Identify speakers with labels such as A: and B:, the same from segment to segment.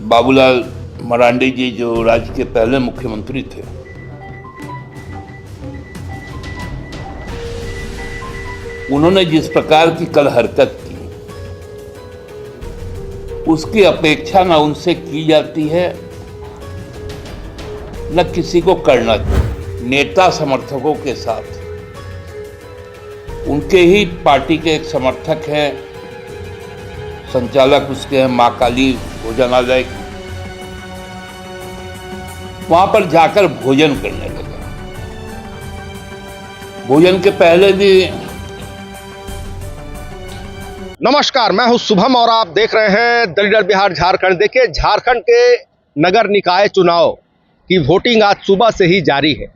A: बाबूलाल मरांडी जी जो राज्य के पहले मुख्यमंत्री थे, उन्होंने जिस प्रकार की कल हरकत की, उसकी अपेक्षा न उनसे की जाती है न किसी को करना चाहिए। नेता समर्थकों के साथ उनके ही पार्टी के एक समर्थक हैं, संचालक उसके हैं मां काली भोजनालय, वहां पर जाकर भोजन करने लगा। भोजन के पहले भी।
B: नमस्कार, मैं हूं शुभम और आप देख रहे हैं द लीडर बिहार झारखंड। देखिए, झारखंड के नगर निकाय चुनाव की वोटिंग आज सुबह से ही जारी है।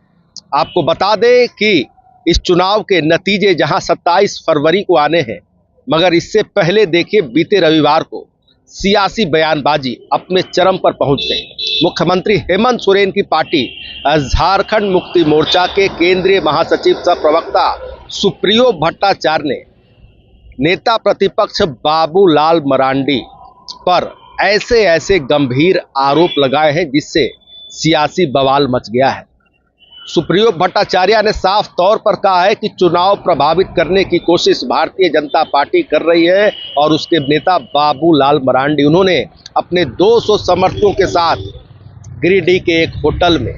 B: आपको बता दें कि इस चुनाव के नतीजे जहां 27 फरवरी को आने हैं, मगर इससे पहले देखिए बीते रविवार को सियासी बयानबाजी अपने चरम पर पहुंच गई। मुख्यमंत्री हेमंत सोरेन की पार्टी झारखंड मुक्ति मोर्चा के केंद्रीय महासचिव सह प्रवक्ता सुप्रियो भट्टाचार्य ने नेता प्रतिपक्ष बाबूलाल मरांडी पर ऐसे गंभीर आरोप लगाए हैं जिससे सियासी बवाल मच गया है। सुप्रियो भट्टाचार्य ने साफ तौर पर कहा है कि चुनाव प्रभावित करने की कोशिश भारतीय जनता पार्टी कर रही है और उसके नेता बाबूलाल मरांडी, उन्होंने अपने 200 समर्थकों के साथ गिरिडीह के एक होटल में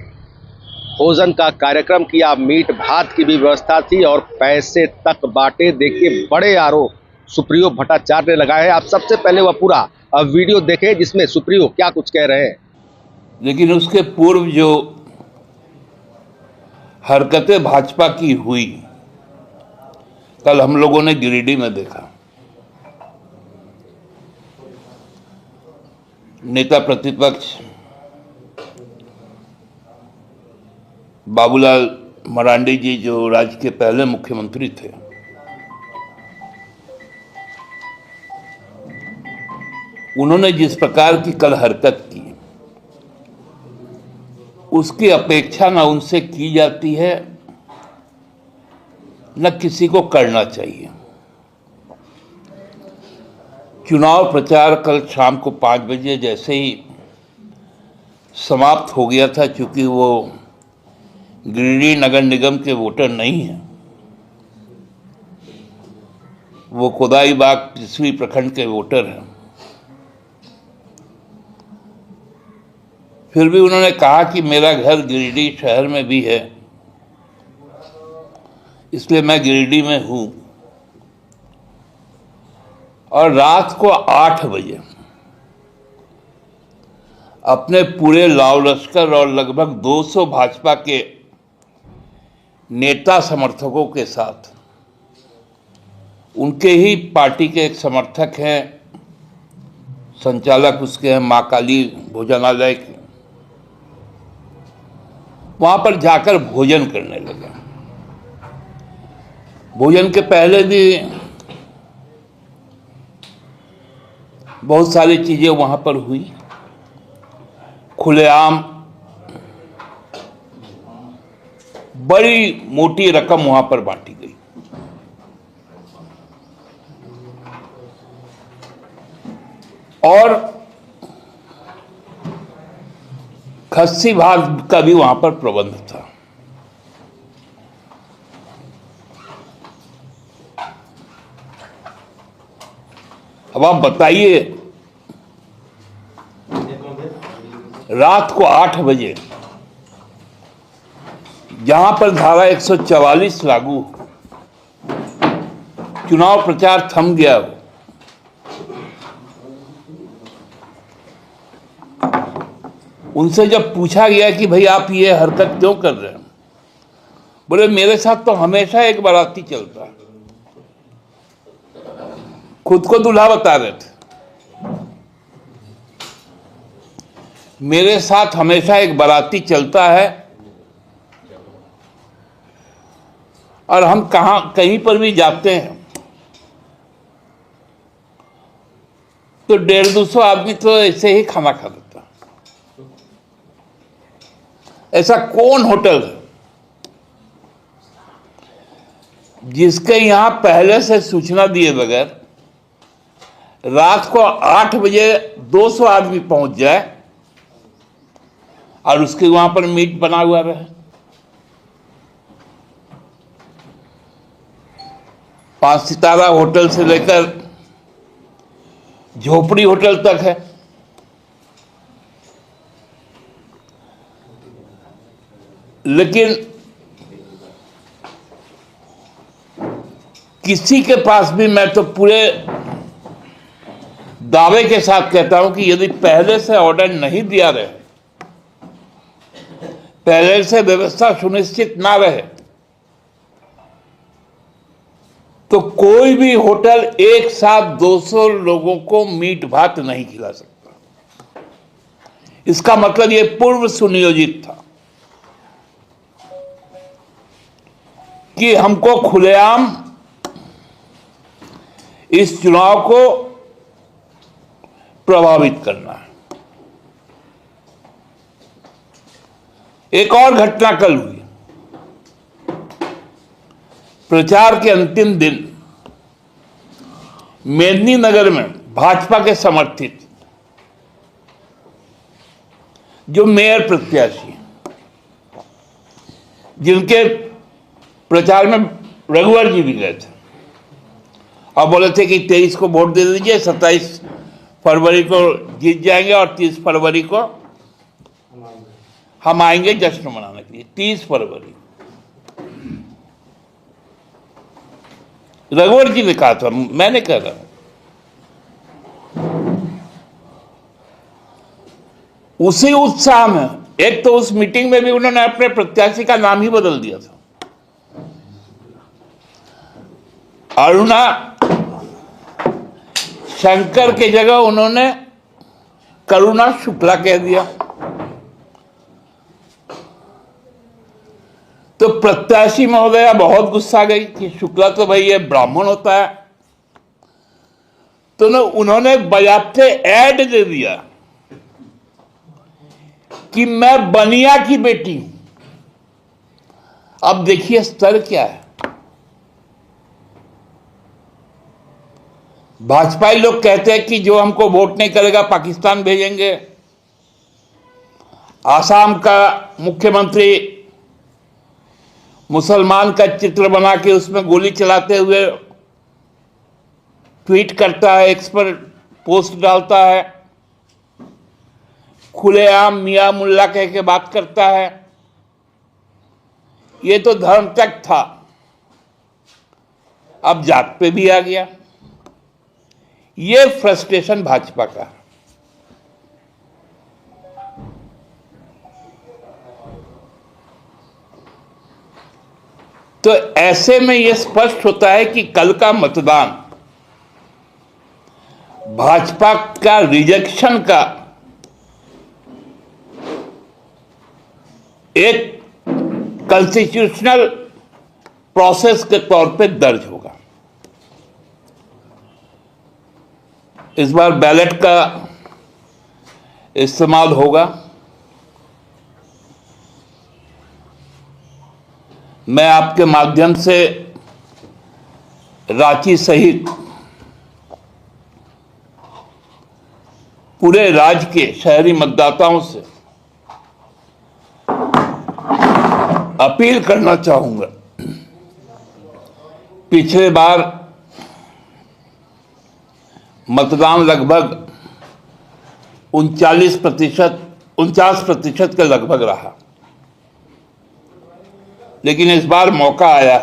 B: भोजन का कार्यक्रम किया। मीट भात की भी व्यवस्था थी और पैसे तक बांटे। देखिए, बड़े आरोप सुप्रियो भट्टाचार्य ने लगाए हैं। आप सबसे पहले वह पूरा वीडियो देखें जिसमें सुप्रियो क्या कुछ कह रहे हैं।
A: लेकिन उसके पूर्व जो हरकतें भाजपा की हुई, कल हम लोगों ने गिरिडीह में देखा। नेता प्रतिपक्ष बाबूलाल मरांडी जी जो राज्य के पहले मुख्यमंत्री थे, उन्होंने जिस प्रकार की कल हरकत की, उसकी अपेक्षा न उनसे की जाती है न किसी को करना चाहिए। चुनाव प्रचार कल शाम को 5 बजे जैसे ही समाप्त हो गया था, चूंकि वो गिरिडीह नगर निगम के वोटर नहीं हैं, वो कोदाईबाग 30वीं प्रखंड के वोटर हैं। फिर भी उन्होंने कहा कि मेरा घर गिरिडीह शहर में भी है, इसलिए मैं गिरिडीह में हूं। और रात को 8 बजे अपने पूरे लाव लश्कर और लगभग 200 भाजपा के नेता समर्थकों के साथ उनके ही पार्टी के एक समर्थक हैं, संचालक उसके हैं मां काली भोजनालय के, वहां पर जाकर भोजन करने लगा। भोजन के पहले भी बहुत सारी चीजें वहां पर हुई। खुलेआम बड़ी मोटी रकम वहां पर बांटी गई। और खस्सी भात का भी वहां पर प्रबंध था। अब आप बताइए, रात को 8 बजे जहां पर धारा 144 लागू, चुनाव प्रचार थम गया। उनसे जब पूछा गया कि भाई आप ये हरकत क्यों कर रहे हैं, बोले मेरे साथ तो हमेशा एक बाराती चलता है। खुद को दूल्हा बता रहे थे। मेरे साथ हमेशा एक बाराती चलता है और हम कहीं पर भी जाते हैं तो 150-200 आदमी तो ऐसे ही खाना खा लेता। ऐसा कौन होटल है जिसके यहां पहले से सूचना दिए बगैर रात को 8 बजे 200 आदमी पहुंच जाए और उसके वहां पर मीट बना हुआ रहे। 5 सितारा होटल से लेकर झोपड़ी होटल तक है। लेकिन किसी के पास भी, मैं तो पूरे दावे के साथ कहता हूं कि यदि पहले से ऑर्डर नहीं दिया रहे, पहले से व्यवस्था सुनिश्चित ना रहे, तो कोई भी होटल एक साथ 200 लोगों को मीट भात नहीं खिला सकता। इसका मतलब यह पूर्व सुनियोजित था कि हमको खुलेआम इस चुनाव को प्रभावित करना है। एक और घटना कल हुई। प्रचार के अंतिम दिन मेदिनीनगर में भाजपा के समर्थित जो मेयर प्रत्याशी, जिनके प्रचार में रघुवर जी भी गए थे और बोले थे कि 23 को वोट दे दीजिए, 27 फरवरी को जीत जाएंगे और 30 फरवरी को हम आएंगे जश्न मनाने के लिए। 30 फरवरी रघुवर जी ने कहा था, मैंने कह रहा हूं। उसी उत्साह में, एक तो उस मीटिंग में भी उन्होंने अपने प्रत्याशी का नाम ही बदल दिया था। अरुणा शंकर के जगह उन्होंने करुणा शुक्ला कह दिया। तो प्रत्याशी महोदया बहुत गुस्सा गई कि शुक्ला तो भाई ये ब्राह्मण होता है। तो उन्होंने बजाते ऐड दे दिया कि मैं बनिया की बेटी हूं। अब देखिए स्तर क्या है। भाजपाई लोग कहते हैं कि जो हमको वोट नहीं करेगा पाकिस्तान भेजेंगे। आसाम का मुख्यमंत्री मुसलमान का चित्र बना के उसमें गोली चलाते हुए ट्वीट करता है, एक्स पर पोस्ट डालता है, खुलेआम मियां मुल्ला कह के बात करता है। ये तो धर्म तक था, अब जात पे भी आ गया। ये फ्रस्ट्रेशन भाजपा का है। तो ऐसे में यह स्पष्ट होता है कि कल का मतदान भाजपा का रिजेक्शन का एक कॉन्स्टिट्यूशनल प्रोसेस के तौर पे दर्ज होगा। इस बार बैलेट का इस्तेमाल होगा। मैं आपके माध्यम से रांची सहित पूरे राज्य के शहरी मतदाताओं से अपील करना चाहूंगा। पिछले बार मतदान लगभग 49% के लगभग रहा, लेकिन इस बार मौका आया।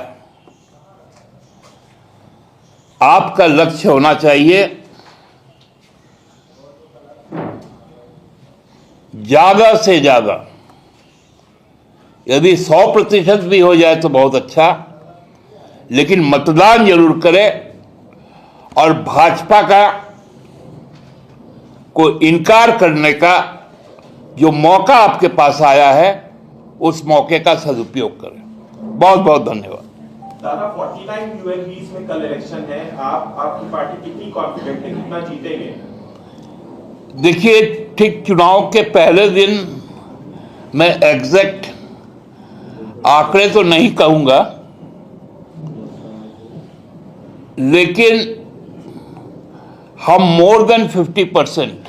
A: आपका लक्ष्य होना चाहिए ज्यादा से ज्यादा, यदि 100% भी हो जाए तो बहुत अच्छा, लेकिन मतदान जरूर करें। और भाजपा का को इनकार करने का जो मौका आपके पास आया है, उस मौके का सदुपयोग करें। बहुत बहुत धन्यवाद।
C: दादा, 49 ULBs में कल इलेक्शन है। आपकी पार्टी कितनी कॉन्फिडेंट है, कितना जीतेंगे?
A: देखिए, ठीक चुनाव के पहले दिन मैं एग्जैक्ट आंकड़े तो नहीं कहूंगा, लेकिन हम मोर देन 50%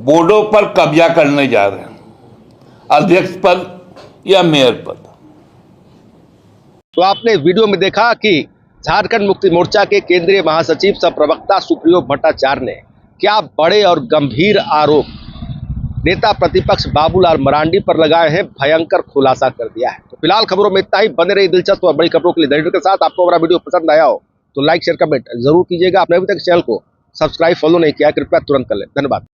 A: बोर्डों पर कब्जा करने जा रहे हैं, अध्यक्ष पद या मेयर पद।
B: तो आपने वीडियो में देखा कि झारखंड मुक्ति मोर्चा के केंद्रीय महासचिव सह प्रवक्ता सुप्रियो भट्टाचार्य ने क्या बड़े और गंभीर आरोप नेता प्रतिपक्ष बाबूलाल मरांडी पर लगाए हैं, भयंकर खुलासा कर दिया है। तो फिलहाल खबरों में इतना ही। बने रही दिलचस्प और बड़ी खबरों के लिए दैनिक के साथ। आपको हमारा वीडियो पसंद आया हो तो लाइक शेयर कमेंट जरूर कीजिएगा। आपने अभी तक चैनल को सब्सक्राइब फॉलो नहीं किया, कृपया तुरंत कर लें। धन्यवाद।